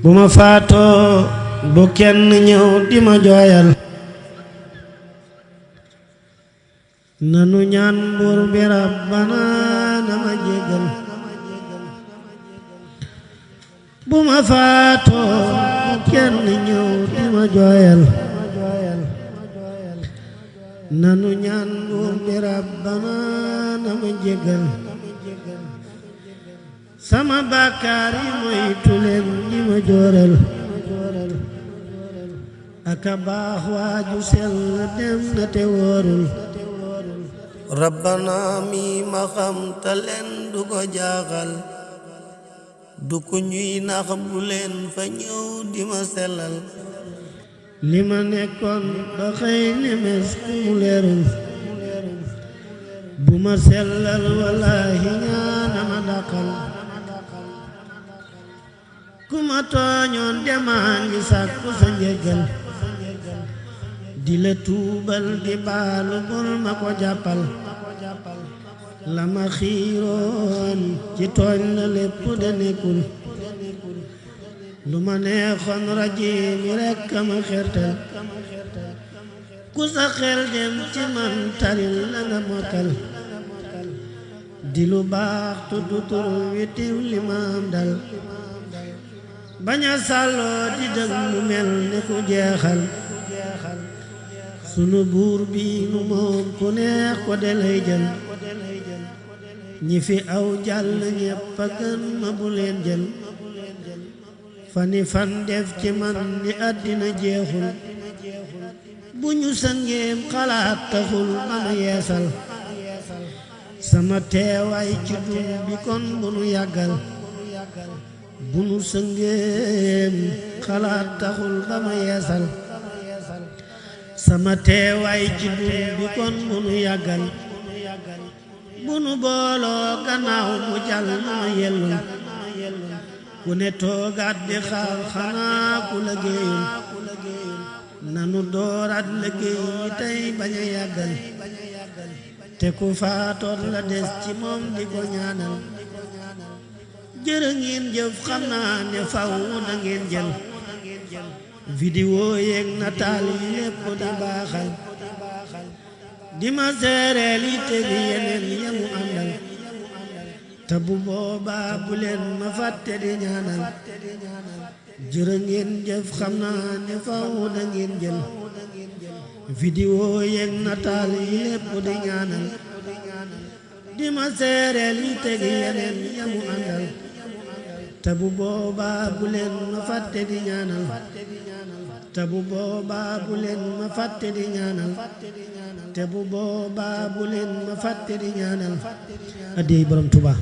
bu ma faatoo bu kenn ñëw di ma jooyal nanu ñaan buur bi rabbana na ma jéggal bu ma faatoo bu kenn ñëw di ma jooyal nanu ñaan buur bi rabbana na ma jéggal sama bàkkaar yi moytu leen di ma jooral aka baax waaju sell dem na te wóorul rabbana mi ma xam ta leen du ko jaaxal du ko ñuy nax bu leen fa ñëw di ma sellal li ma nekkoon ba xëy ni mes mu leerul bu ma sellal wallaahi ñaana ma dàqal ku ma tooñoon demaa ngi sàkku sa njéggal di la tuubal di baalu bul ma ko jàppal la ma xiiroon ci tooñ la lépp de nekkul lu ma neexoon rajiim yi rekk ma xertal ku sa xel dem ci man taril la nga mokkal di lu baax tuddu tur wi tiw li maam dal baña sàlloo di dëgg mu mel ne ku jeexal sunu buur bi nu moom ku neex ko de lay jël ñi fi aw jàll ñépp a gën ma bu leen jël fani fan def ci man ni àddina jeexul bu ñu sëngeem xalaat taxul man a yeesal sama teewaay ci dun bi kon bu nu yàggal bu nu sëngeem xalaat taxul ba ma yeesal sama teewaay ci dun bi kon bu nu yàggal bu nu booloo gannaaw mu jàll ma yellul ku ne toogaat di xaar xanaa ku liggéeyul nanu dooraat liggéey yi tey bañ a yàggal te ku faatoon la des ci moom di ko ñaanal jërë ngeen jëf xam naa ne faw da ngeen jël vidéo yeeg nataal yi lépp di baaxal di ma seereel yi tegi yeneen yamu àndal te bu boobaa bu leen ma fàtte di ñaanal jërë ngeen jëf xam naa ne faw da ngeen jël vidéo yeeg nataal yi lépp di ñaanal di ma seereel yi tegi yeneen yamu àndal te bu boobaa bu leen ma fàtte di ñaanal te bu boobaa bu leen ma fàtte di ñaanal te bu boobaa bu leen ma fàtte di ñaanal addiya borom Tuubaa